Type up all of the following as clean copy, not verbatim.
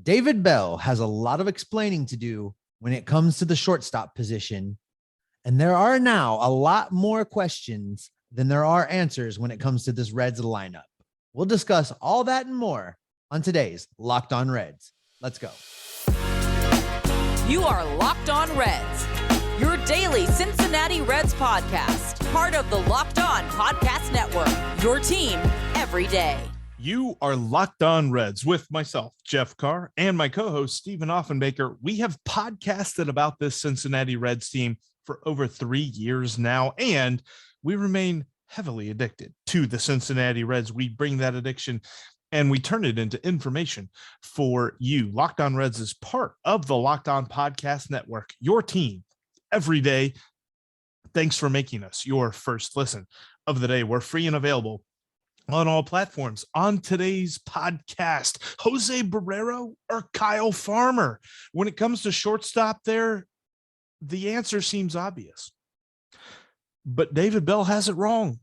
David Bell has a lot of explaining to do when it comes to the shortstop position. And there are now a lot more questions than there are answers when it comes to this Reds lineup. We'll discuss all that and more on today's Locked On Reds. Let's go. You are Locked On Reds, your daily Cincinnati Reds podcast, part of the Locked On Podcast Network, your team every day. You are Locked On Reds with myself, Jeff Carr, and my co-host, Stephen Offenbaker. We have podcasted about this Cincinnati Reds team for over 3 years now, and we remain heavily addicted to the Cincinnati Reds. We bring that addiction and we turn it into information for you. Locked On Reds is part of the Locked On Podcast Network, your team every day. Thanks for making us your first listen of the day. We're free and available on all platforms. On today's podcast, Jose Barrero or Kyle Farmer? When it comes to shortstop there, the answer seems obvious. But David Bell has it wrong.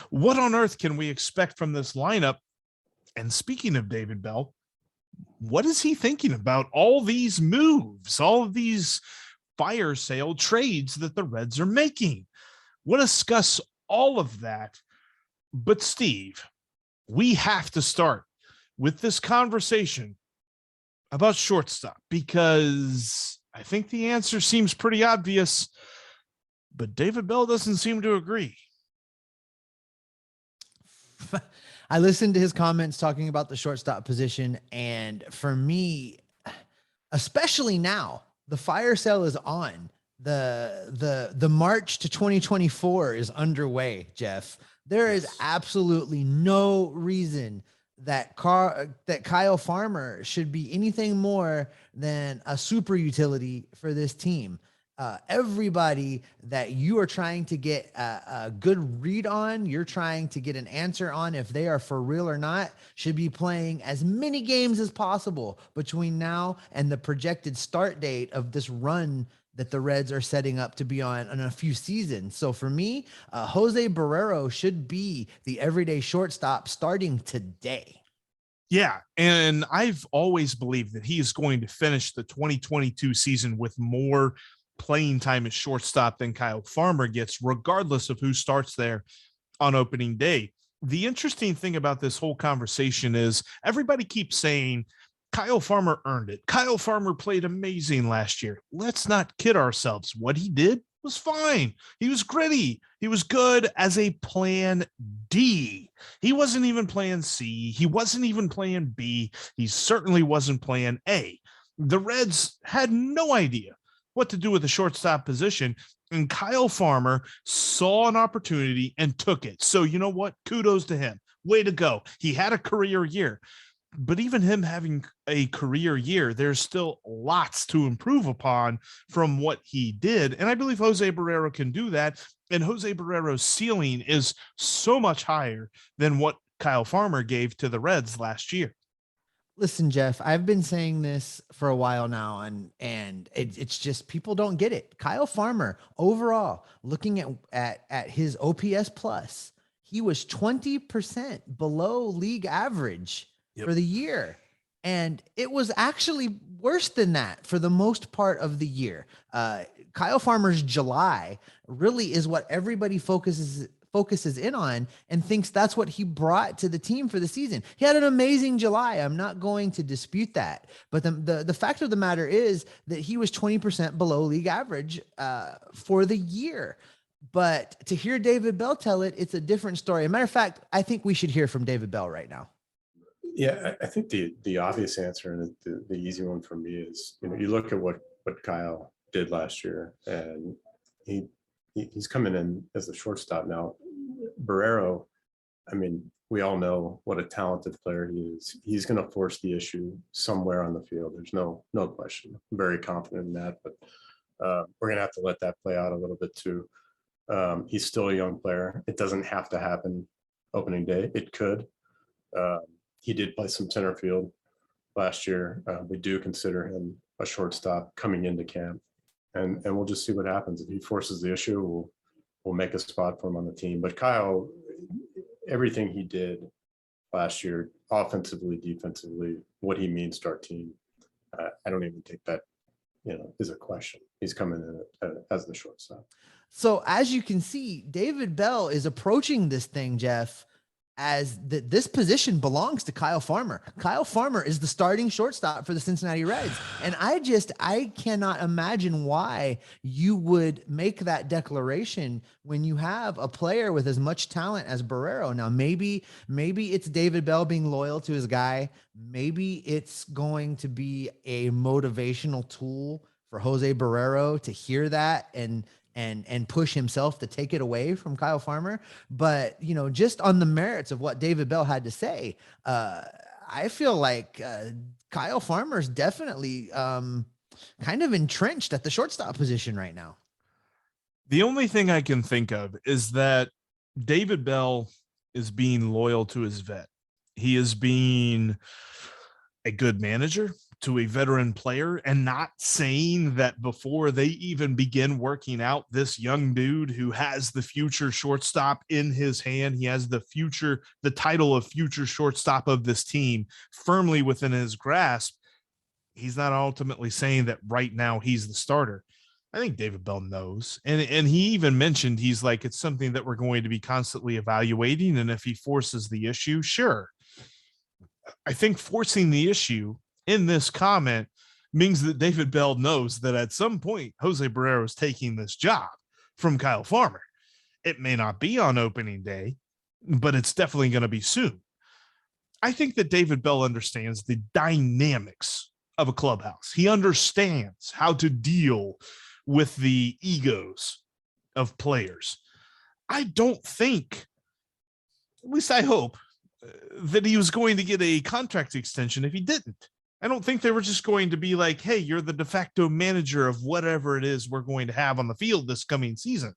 What on earth can we expect from this lineup? And speaking of David Bell, what is he thinking about all these moves, all of these fire sale trades that the Reds are making? We'll discuss all of that. But Steve, we have to start with this conversation about shortstop because I think the answer seems pretty obvious, but David Bell doesn't seem to agree. I listened to his comments talking about the shortstop position, and for me, especially now, the fire sale is on. The March to 2024 is underway, Jeff. There is absolutely no reason that Kyle Farmer should be anything more than a super utility for this team. Everybody that you are trying to get a good read on, you're trying to get an answer on if they are for real or not, should be playing as many games as possible between now and the projected start date of this run that the Reds are setting up to be on in a few seasons. So for me, Jose Barrero should be the everyday shortstop starting today. Yeah, and I've always believed that he is going to finish the 2022 season with more playing time as shortstop than Kyle Farmer gets, regardless of who starts there on opening day. The interesting thing about this whole conversation is everybody keeps saying Kyle Farmer earned it. Kyle Farmer played amazing last year. Let's not kid ourselves. What he did was fine. He was gritty. He was good as a plan D. He wasn't even plan C. He wasn't even plan B. He certainly wasn't plan A. The Reds had no idea what to do with the shortstop position, and Kyle Farmer saw an opportunity and took it. So you know what? Kudos to him. Way to go. He had a career year. But even him having a career year, there's still lots to improve upon from what he did. And I believe Jose Barrero can do that. And Jose Barrero's ceiling is so much higher than what Kyle Farmer gave to the Reds last year. Listen, Jeff, I've been saying this for a while now, and it's just people don't get it. Kyle Farmer, overall, looking at his OPS plus, he was 20% below league average for the year. And it was actually worse than that for the most part of the year. Kyle Farmer's July really is what everybody focuses in on and thinks that's what he brought to the team for the season. He had an amazing July. I'm not going to dispute that. But the fact of the matter is that he was 20% below league average for the year. But to hear David Bell tell it, it's a different story. As a matter of fact, I think we should hear from David Bell right now. Yeah, I think the obvious answer and the easy one for me is, you look at what Kyle did last year, and he's coming in as the shortstop now. Barrero, I mean, we all know what a talented player he is. He's going to force the issue somewhere on the field. There's no question. I'm very confident in that, but we're going to have to let that play out a little bit too. He's still a young player. It doesn't have to happen opening day. It could. He did play some center field last year. We do consider him a shortstop coming into camp, and we'll just see what happens. If he forces the issue, we'll make a spot for him on the team. But Kyle, everything he did last year offensively, defensively, what he means to our team, I don't even think that, is a question. He's coming in as the shortstop. So as you can see, David Bell is approaching this thing, Jeff, as this position belongs to Kyle Farmer. Kyle Farmer is the starting shortstop for the Cincinnati Reds. And I cannot imagine why you would make that declaration when you have a player with as much talent as Barrero. Now, maybe it's David Bell being loyal to his guy. Maybe it's going to be a motivational tool for Jose Barrero to hear that and push himself to take it away from Kyle Farmer. But, just on the merits of what David Bell had to say, I feel like Kyle Farmer's definitely kind of entrenched at the shortstop position right now. The only thing I can think of is that David Bell is being loyal to his vet. He is being a good manager to a veteran player and not saying that before they even begin working out this young dude who has the future shortstop in his hand. He has the title of future shortstop of this team firmly within his grasp. He's not ultimately saying that right now he's the starter. I think David Bell knows. And he even mentioned, he's like, it's something that we're going to be constantly evaluating. And if he forces the issue, sure. I think forcing the issue in this comment means that David Bell knows that at some point Jose Barrero is taking this job from Kyle Farmer. It may not be on opening day, but it's definitely going to be soon. I think that David Bell understands the dynamics of a clubhouse. He understands how to deal with the egos of players. I don't think, at least I hope, that he was going to get a contract extension if he didn't. I don't think they were just going to be like, hey, you're the de facto manager of whatever it is we're going to have on the field this coming season.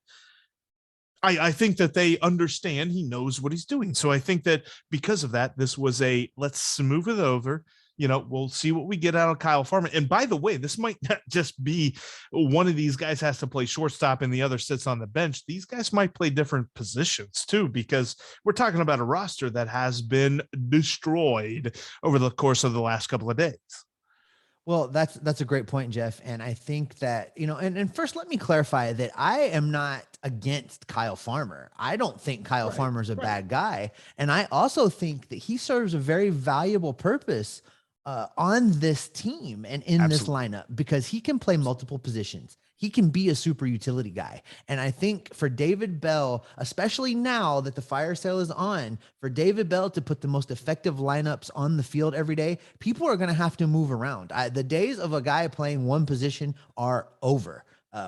I think that they understand he knows what he's doing. So I think that because of that, this was let's smooth it over. We'll see what we get out of Kyle Farmer. And by the way, this might not just be one of these guys has to play shortstop and the other sits on the bench. These guys might play different positions too, because we're talking about a roster that has been destroyed over the course of the last couple of days. Well, that's a great point, Jeff. And I think that, and first let me clarify that I am not against Kyle Farmer. I don't think Kyle Farmer is a bad guy. And I also think that he serves a very valuable purpose on this team and in this lineup, because he can play multiple positions. He can be a super utility guy. And I think for David Bell, especially now that the fire sale is on, for David Bell to put the most effective lineups on the field every day, people are going to have to move around. The days of a guy playing one position are over.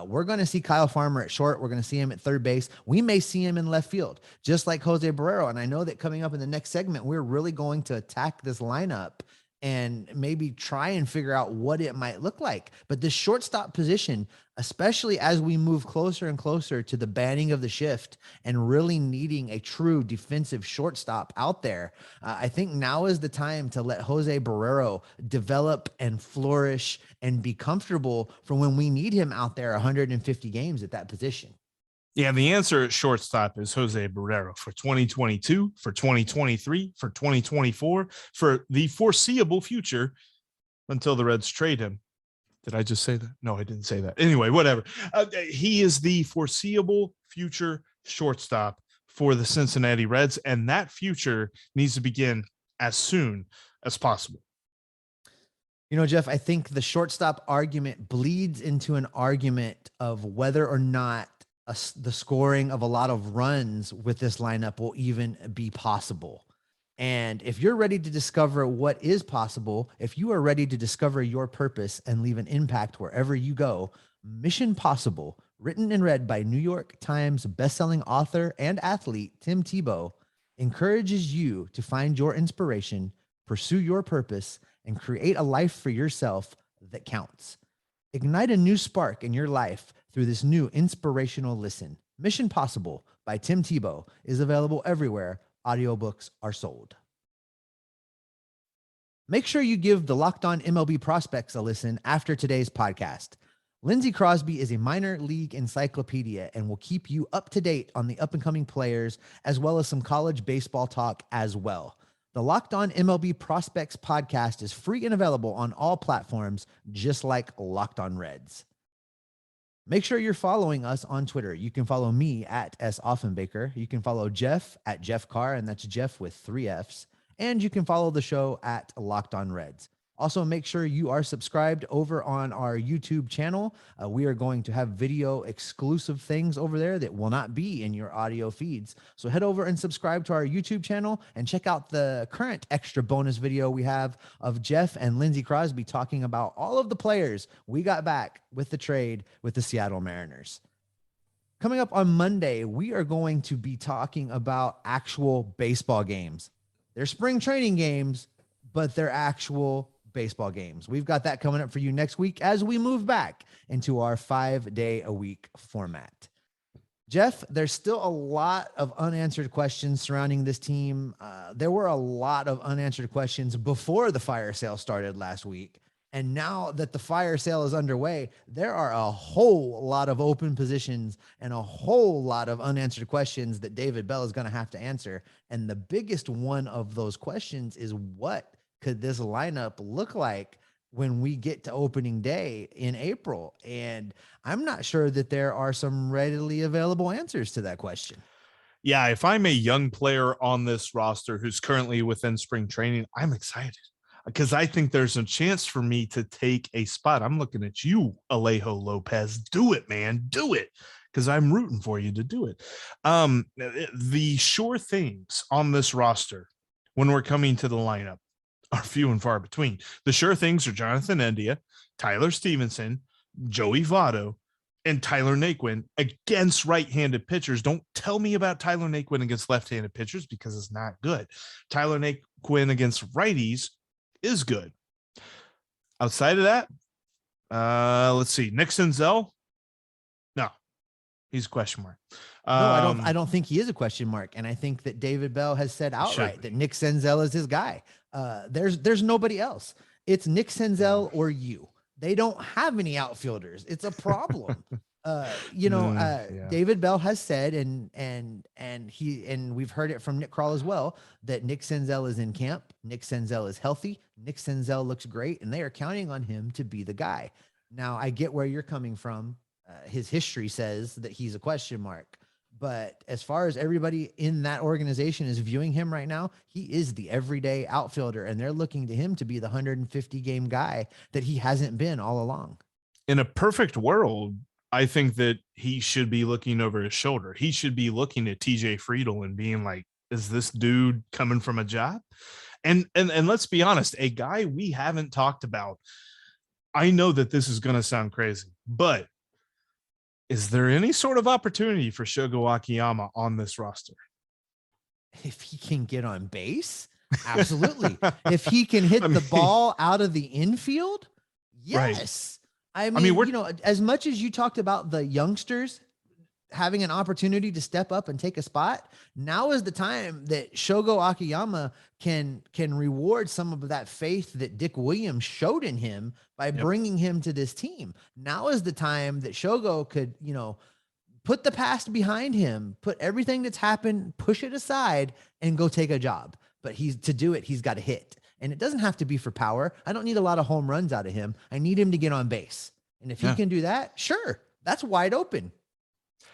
We're going to see Kyle Farmer at short. We're going to see him at third base. We may see him in left field, just like Jose Barrero. And I know that coming up in the next segment, we're really going to attack this lineup and maybe try and figure out what it might look like. But this shortstop position, especially as we move closer and closer to the banning of the shift and really needing a true defensive shortstop out there, I think now is the time to let Jose Barrero develop and flourish and be comfortable for when we need him out there 150 games at that position. Yeah, the answer at shortstop is Jose Barrero for 2022, for 2023, for 2024, for the foreseeable future until the Reds trade him. Did I just say that? No, I didn't say that. Anyway, whatever. He is the foreseeable future shortstop for the Cincinnati Reds, and that future needs to begin as soon as possible. Jeff, I think the shortstop argument bleeds into an argument of whether or not the scoring of a lot of runs with this lineup will even be possible. And if you're ready to discover what is possible, if you are ready to discover your purpose and leave an impact wherever you go, Mission Possible, written and read by New York Times bestselling author and athlete Tim Tebow, encourages you to find your inspiration, pursue your purpose, and create a life for yourself that counts. Ignite a new spark in your life through this new inspirational listen. Mission Possible by Tim Tebow is available everywhere audiobooks are sold. Make sure you give the Locked On MLB Prospects a listen after today's podcast. Lindsey Crosby is a minor league encyclopedia and will keep you up to date on the up-and-coming players, as well as some college baseball talk as well. The Locked On MLB Prospects podcast is free and available on all platforms, just like Locked On Reds. Make sure you're following us on Twitter. You can follow me at S. Offenbaker. You can follow Jeff at Jeff Carr, and that's Jeff with 3 Fs. And you can follow the show at Locked On Reds. Also, make sure you are subscribed over on our YouTube channel. We are going to have video exclusive things over there that will not be in your audio feeds. So head over and subscribe to our YouTube channel and check out the current extra bonus video we have of Jeff and Lindsey Crosby talking about all of the players we got back with the trade with the Seattle Mariners. Coming up on Monday, we are going to be talking about actual baseball games. They're spring training games, but they're actual baseball games. We've got that coming up for you next week as we move back into our 5-day-a-week format. Jeff, there's still a lot of unanswered questions surrounding this team. There were a lot of unanswered questions before the fire sale started last week. And now that the fire sale is underway, there are a whole lot of open positions and a whole lot of unanswered questions that David Bell is going to have to answer. And the biggest one of those questions is, what could this lineup look like when we get to opening day in April? And I'm not sure that there are some readily available answers to that question. Yeah, if I'm a young player on this roster who's currently within spring training, I'm excited because I think there's a chance for me to take a spot. I'm looking at you, Alejo Lopez. Do it, man. Do it, because I'm rooting for you to do it. The sure things on this roster when we're coming to the lineup are few and far between. The sure things are Jonathan India, Tyler Stevenson, Joey Votto, and Tyler Naquin against right-handed pitchers. Don't tell me about Tyler Naquin against left-handed pitchers because it's not good. Tyler Naquin against righties is good. Outside of that, let's see. Nick Senzel. No, he's a question mark. No, I don't think he is a question mark. And I think that David Bell has said outright that Nick Senzel is his guy. There's nobody else. It's Nick Senzel or you. They don't have any outfielders. It's a problem. David Bell has said, and we've heard it from Nick Krall as well, that Nick Senzel is in camp. Nick Senzel is healthy. Nick Senzel looks great, and they are counting on him to be the guy. Now, I get where you're coming from. His history says that he's a question mark. But as far as everybody in that organization is viewing him right now, he is the everyday outfielder, and they're looking to him to be the 150-game guy that he hasn't been all along. In a perfect world, I think that he should be looking over his shoulder. He should be looking at TJ Friedel and being like, is this dude coming from a job? And let's be honest, a guy we haven't talked about. I know that this is going to sound crazy, but is there any sort of opportunity for Shogo Akiyama on this roster? If he can get on base, absolutely. If he can hit the ball out of the infield, yes. Right. I mean, as much as you talked about the youngsters having an opportunity to step up and take a spot, now is the time that Shogo Akiyama can reward some of that faith that Dick Williams showed in him by bringing him to this team. Now is the time that Shogo could, put the past behind him, put everything that's happened, push it aside, and go take a job. But he's got to hit. And it doesn't have to be for power. I don't need a lot of home runs out of him. I need him to get on base. And if he can do that, sure, that's wide open.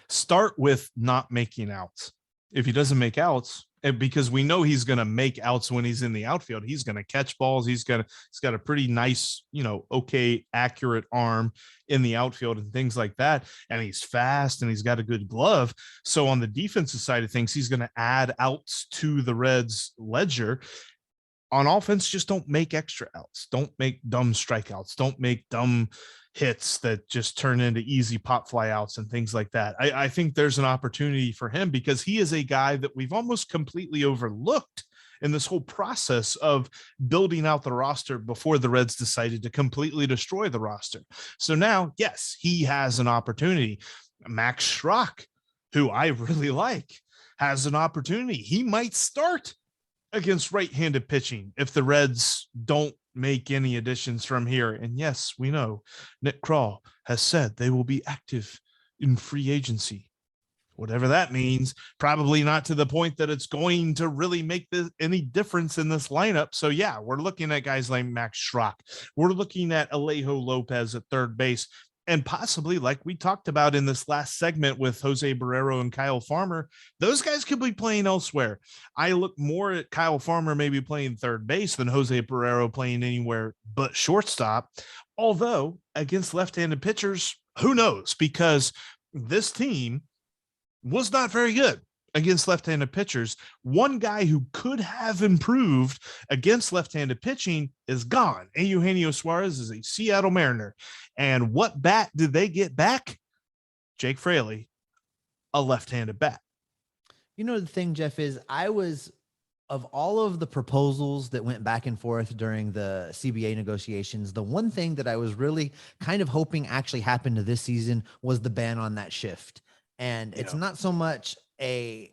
Start with not making outs. If he doesn't make outs, and because we know he's going to make outs when he's in the outfield, he's going to catch balls. He's got a pretty nice, okay, accurate arm in the outfield and things like that. And he's fast and he's got a good glove. So on the defensive side of things, he's going to add outs to the Reds ledger. On offense, just don't make extra outs. Don't make dumb strikeouts. Don't make dumb hits that just turn into easy pop fly outs and things like that. I think there's an opportunity for him because he is a guy that we've almost completely overlooked in this whole process of building out the roster before the Reds decided to completely destroy the roster. So now, yes, he has an opportunity. Max Schrock, who I really like, has an opportunity. He might start against right-handed pitching if the Reds don't make any additions from here. And yes, we know Nick Krall has said they will be active in free agency. whatever that means. Probably not to the point that it's going to really make any difference in this lineup. So yeah, we're looking at guys like Max Schrock. We're looking at Alejo Lopez at third base. And possibly, like we talked about in this last segment with Jose Barrero and Kyle Farmer, those guys could be playing elsewhere. I look more at Kyle Farmer maybe playing third base than Jose Barrero playing anywhere but shortstop. Although against left-handed pitchers, who knows? Because this team was not very good against left-handed pitchers. One guy who could have improved against left-handed pitching is gone. Eugenio Suarez is a Seattle Mariner. And what bat did they get back? Jake Fraley, a left-handed bat. You know, the thing, Jeff, is of all of the proposals that went back and forth during the CBA negotiations, the one thing that I was really kind of hoping actually happened to this season was the ban on that shift. And it's not so much a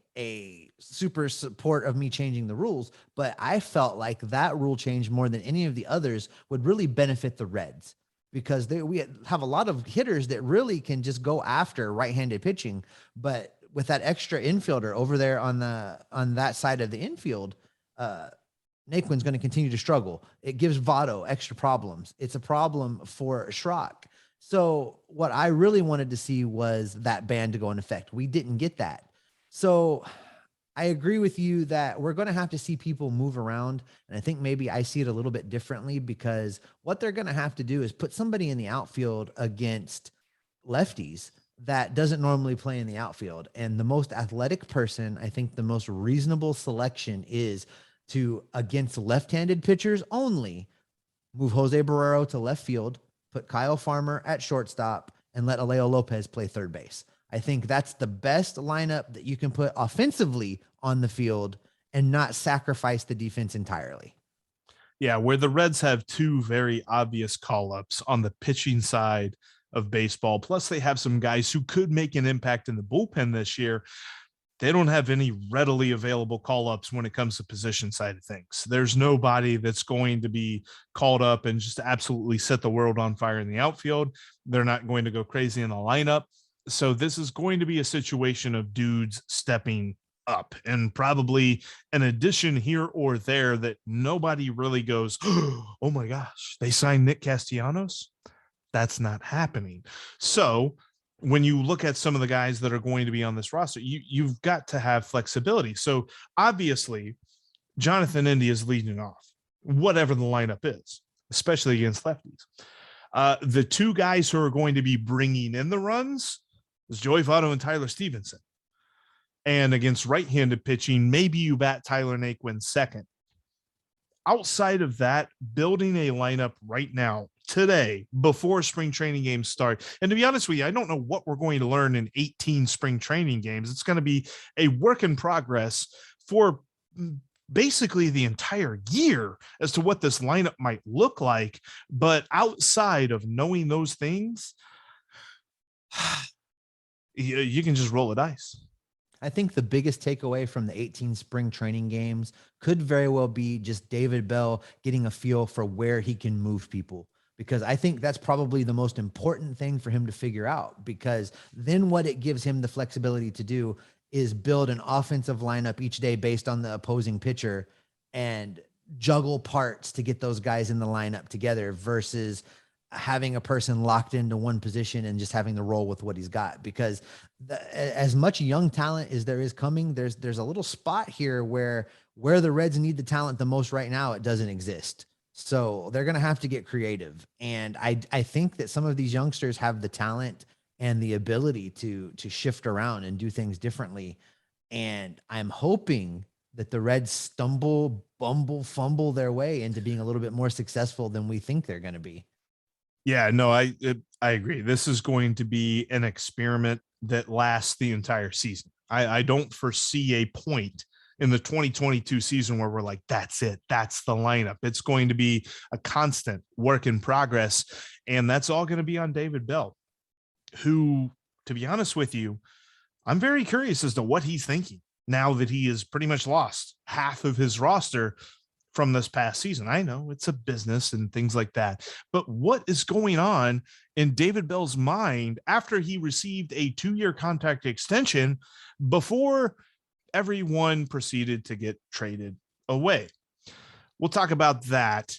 super support of me changing the rules, but I felt like that rule change more than any of the others would really benefit the Reds, because we have a lot of hitters that really can just go after right-handed pitching. But with that extra infielder over there on that side of the infield, Naquin's going to continue to struggle. It gives Votto extra problems. It's a problem for Schrock. So what I really wanted to see was that ban to go in effect. We didn't get that. So I agree with you that we're going to have to see people move around. And I think maybe I see it a little bit differently, because what they're going to have to do is put somebody in the outfield against lefties that doesn't normally play in the outfield. And the most athletic person, I think the most reasonable selection is to, against left-handed pitchers only, move Jose Barrero to left field, put Kyle Farmer at shortstop, and let Alejo Lopez play third base. I think that's the best lineup that you can put offensively on the field and not sacrifice the defense entirely. Yeah, where the Reds have two very obvious call-ups on the pitching side of baseball, plus they have some guys who could make an impact in the bullpen this year. They don't have any readily available call-ups when it comes to position side of things. There's nobody that's going to be called up and just absolutely set the world on fire in the outfield. They're not going to go crazy in the lineup. So this is going to be a situation of dudes stepping up, and probably an addition here or there that nobody really goes, oh my gosh, they signed Nick Castellanos. That's not happening. So when you look at some of the guys that are going to be on this roster, you've got to have flexibility. So obviously Jonathan India is leading off, whatever the lineup is, especially against lefties. The two guys who are going to be bringing in the runs is Joey Votto and Tyler Stevenson. And against right-handed pitching, maybe you bat Tyler Naquin second. Outside of that, building a lineup right now, today, before spring training games start. And to be honest with you, I don't know what we're going to learn in 18 spring training games. It's going to be a work in progress for basically the entire year as to what this lineup might look like. But outside of knowing those things, you can just roll the dice. I think the biggest takeaway from the 18 spring training games could very well be just David Bell getting a feel for where he can move people, because I think that's probably the most important thing for him to figure out, because then what it gives him the flexibility to do is build an offensive lineup each day based on the opposing pitcher and juggle parts to get those guys in the lineup together, versus having a person locked into one position and just having to roll with what he's got. Because as much young talent as there is coming, there's a little spot here where the Reds need the talent the most right now, it doesn't exist. So they're going to have to get creative. And I think that some of these youngsters have the talent and the ability to shift around and do things differently. And I'm hoping that the Reds stumble, bumble, fumble their way into being a little bit more successful than we think they're going to be. Yeah, no, I agree. This is going to be an experiment that lasts the entire season. I don't foresee a point in the 2022 season where we're like, that's it, that's the lineup. It's going to be a constant work in progress. And that's all going to be on David Bell, who, to be honest with you, I'm very curious as to what he's thinking now that he has pretty much lost half of his roster. from this past season. I know it's a business and things like that, but what is going on in David Bell's mind after he received a 2-year contract extension before everyone proceeded to get traded away? We'll talk about that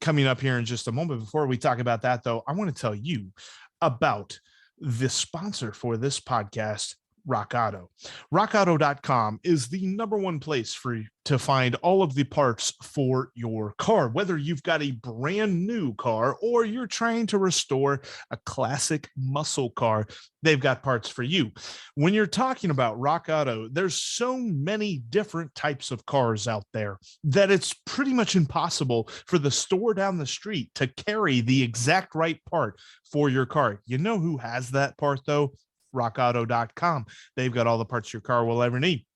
coming up here in just a moment. Before we talk about that, though, I want to tell you about the sponsor for this podcast, Rock Auto. RockAuto.com is the number one place for you to find all of the parts for your car, whether you've got a brand new car or you're trying to restore a classic muscle car. They've got parts for you. When you're talking about Rock Auto, there's so many different types of cars out there that it's pretty much impossible for the store down the street to carry the exact right part for your car. You know who has that part, though? RockAuto.com. They've got all the parts your car will ever need.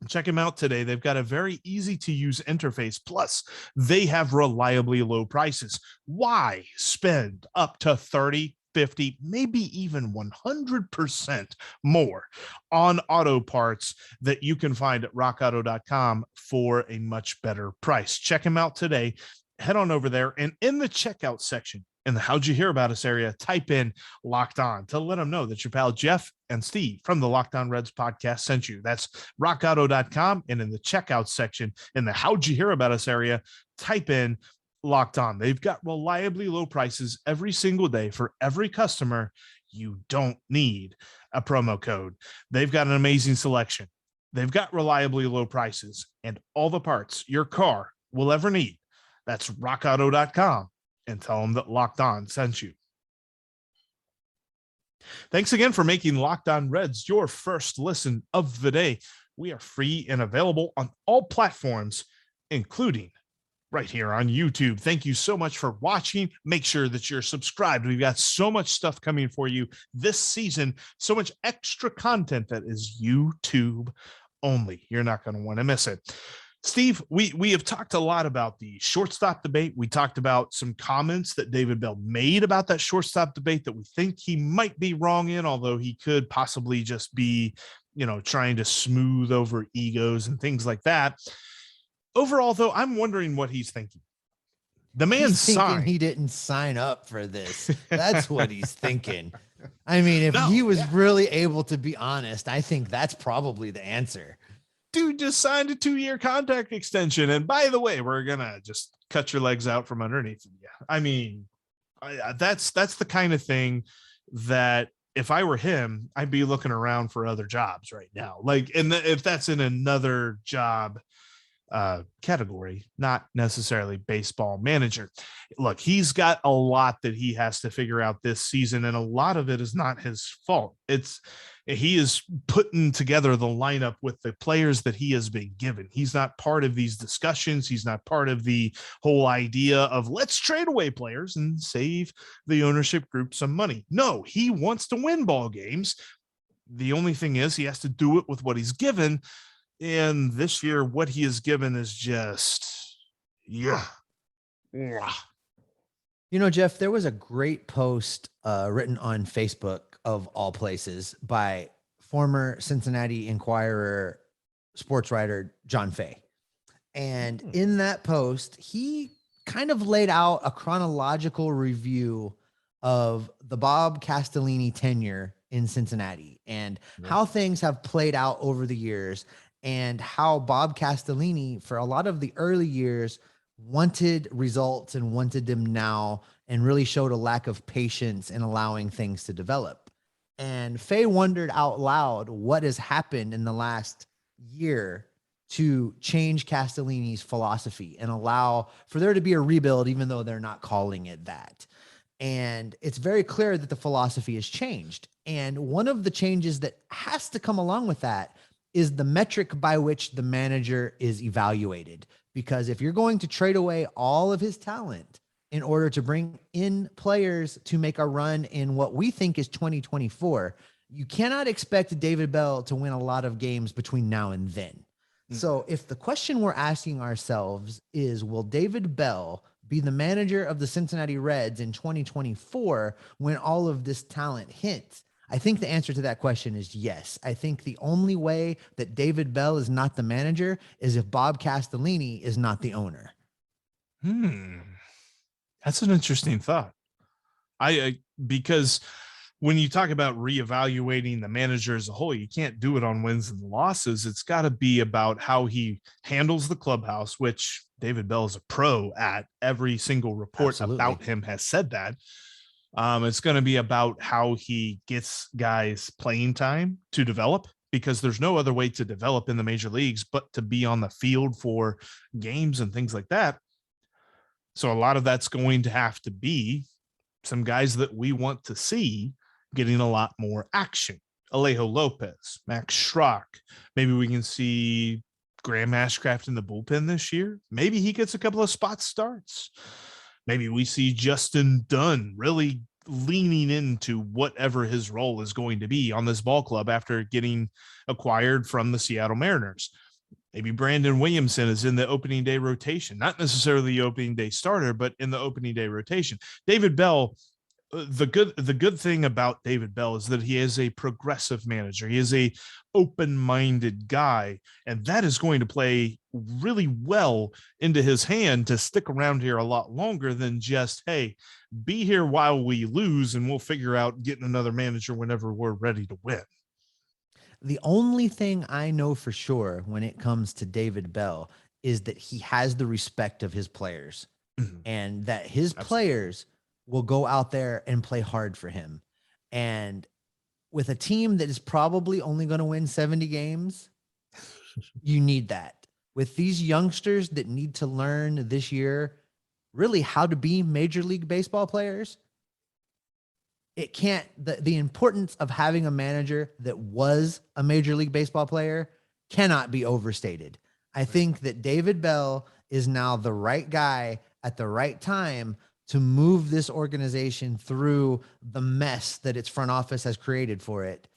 Check them out today. They've got a very easy to use interface. Plus, they have reliably low prices. Why spend up to 30, 50, maybe even 100% more on auto parts that you can find at rockauto.com for a much better price? Check them out today. Head on over there, and in the checkout section, in the How'd You Hear About Us area, type in Locked On to let them know that your pal Jeff and Steve from the Locked On Reds podcast sent you. That's rockauto.com. And in the checkout section, in the How'd You Hear About Us area, type in Locked On. They've got reliably low prices every single day for every customer. You don't need a promo code. They've got an amazing selection. They've got reliably low prices and all the parts your car will ever need. That's rockauto.com. And tell them that Locked On sent you. Thanks again for making Locked On Reds your first listen of the day. We are free and available on all platforms, including right here on YouTube. Thank you so much for watching. Make sure that you're subscribed. We've got so much stuff coming for you this season, so much extra content that is YouTube only. You're not going to want to miss it. Steve, we have talked a lot about the shortstop debate. We talked about some comments that David Bell made about that shortstop debate that we think he might be wrong in, although he could possibly just be, trying to smooth over egos and things like that. Overall, though, I'm wondering what he's thinking. The man's signed. He didn't sign up for this. That's what he's thinking. I mean, if he was really able to be honest, I think that's probably the answer. Dude just signed a 2-year contract extension. And by the way, we're going to just cut your legs out from underneath you. I mean, that's the kind of thing that if I were him, I'd be looking around for other jobs right now. Like, and if that's in another job category, not necessarily baseball manager. Look, he's got a lot that he has to figure out this season, and a lot of it is not his fault. He is putting together the lineup with the players that he has been given. He's not part of these discussions. He's not part of the whole idea of let's trade away players and save the ownership group some money. No, he wants to win ball games. The only thing is he has to do it with what he's given. And this year, what he is given is just, yeah. Jeff, there was a great post written on Facebook, of all places, by former Cincinnati Enquirer sports writer John Fay. And in that post, he kind of laid out a chronological review of the Bob Castellini tenure in Cincinnati and how things have played out over the years, and how Bob Castellini, for a lot of the early years, wanted results and wanted them now, and really showed a lack of patience in allowing things to develop. And Faye wondered out loud what has happened in the last year to change Castellini's philosophy and allow for there to be a rebuild, even though they're not calling it that. And it's very clear that the philosophy has changed. And one of the changes that has to come along with that is the metric by which the manager is evaluated. Because if you're going to trade away all of his talent in order to bring in players to make a run in what we think is 2024, you cannot expect David Bell to win a lot of games between now and then. Mm-hmm. So if the question we're asking ourselves is, will David Bell be the manager of the Cincinnati Reds in 2024 when all of this talent hits? I think the answer to that question is yes. I think the only way that David Bell is not the manager is if Bob Castellini is not the owner. That's an interesting thought. Because when you talk about reevaluating the manager as a whole, you can't do it on wins and losses. It's got to be about how he handles the clubhouse, which David Bell is a pro at. Every single report about him has said that. It's going to be about how he gets guys playing time to develop, because there's no other way to develop in the major leagues but to be on the field for games and things like that. So a lot of that's going to have to be some guys that we want to see getting a lot more action. Alejo Lopez, Max Schrock. Maybe we can see Graham Ashcraft in the bullpen this year. Maybe he gets a couple of spot starts. Maybe we see Justin Dunn really leaning into whatever his role is going to be on this ball club after getting acquired from the Seattle Mariners. Maybe Brandon Williamson is in the opening day rotation, not necessarily the opening day starter, but in the opening day rotation. David Bell, the good thing about David Bell is that he is a progressive manager. He is a open-minded guy, and that is going to play really well into his hand to stick around here a lot longer than just, hey, be here while we lose and we'll figure out getting another manager whenever we're ready to win. The only thing I know for sure when it comes to David Bell is that he has the respect of his players, and that his players will go out there and play hard for him. And with a team that is probably only going to win 70 games, you need that. With these youngsters that need to learn this year really how to be Major League Baseball players, it can't, the importance of having a manager that was a Major League Baseball player cannot be overstated. I think that David Bell is now the right guy at the right time to move this organization through the mess that its front office has created for it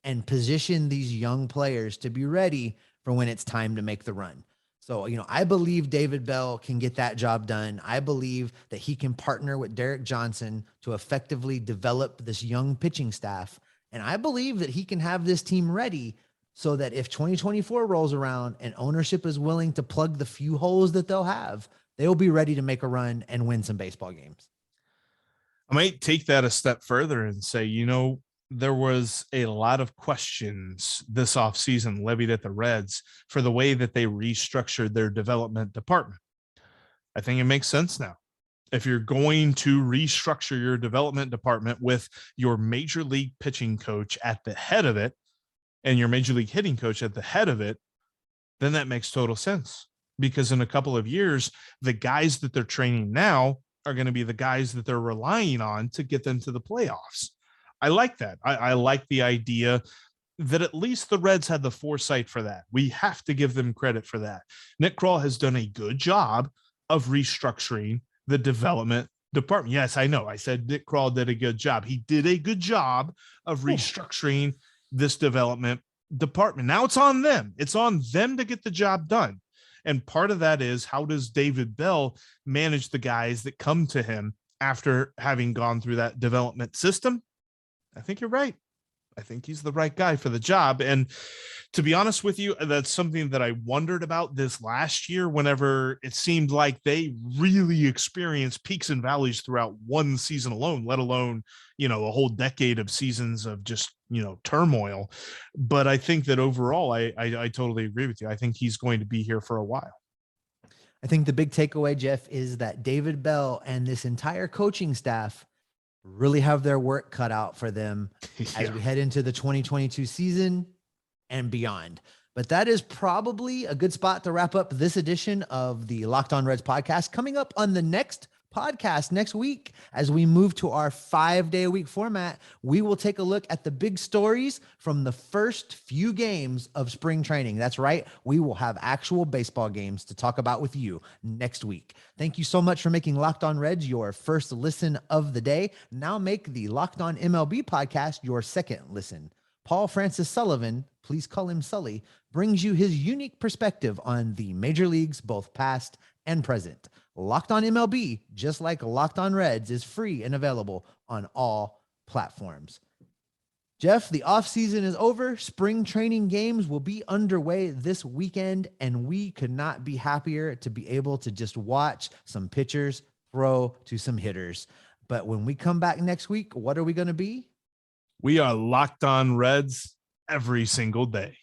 and position these young players to be ready for when it's time to make the run. So, I believe David Bell can get that job done. I believe that he can partner with Derek Johnson to effectively develop this young pitching staff. And I believe that he can have this team ready so that if 2024 rolls around and ownership is willing to plug the few holes that they'll have, they'll be ready to make a run and win some baseball games. I might take that a step further and say, there was a lot of questions this offseason levied at the Reds for the way that they restructured their development department. I think it makes sense now. If you're going to restructure your development department with your major league pitching coach at the head of it and your major league hitting coach at the head of it, then that makes total sense. Because in a couple of years, the guys that they're training now are going to be the guys that they're relying on to get them to the playoffs. I like that. I like the idea that at least the Reds had the foresight for that. We have to give them credit for that. Nick Kroll has done a good job of restructuring the development department. Yes, I know. I said Nick Kroll did a good job. He did a good job of restructuring this development department. Now it's on them. It's on them to get the job done. And part of that is, how does David Bell manage the guys that come to him after having gone through that development system? I think you're right. I think he's the right guy for the job. And to be honest with you, that's something that I wondered about this last year, whenever it seemed like they really experienced peaks and valleys throughout one season alone, let alone, a whole decade of seasons of just, turmoil. But I think that overall, I totally agree with you. I think he's going to be here for a while. I think the big takeaway, Jeff, is that David Bell and this entire coaching staff really have their work cut out for them as we head into the 2022 season and beyond. But that is probably a good spot to wrap up this edition of the Locked On Reds podcast. Coming up on the next podcast next week, as we move to our 5-day-a-week format, we will take a look at the big stories from the first few games of spring training. That's right. We will have actual baseball games to talk about with you next week. Thank you so much for making Locked On Reds your first listen of the day. Now make the Locked On MLB podcast your second listen. Paul Francis Sullivan, please call him Sully, brings you his unique perspective on the major leagues, both past and present. Locked On MLB, just like Locked On Reds, is free and available on all platforms. Jeff, the offseason is over. Spring training games will be underway this weekend, and we could not be happier to be able to just watch some pitchers throw to some hitters. But when we come back next week, what are we going to be? We are Locked On Reds every single day.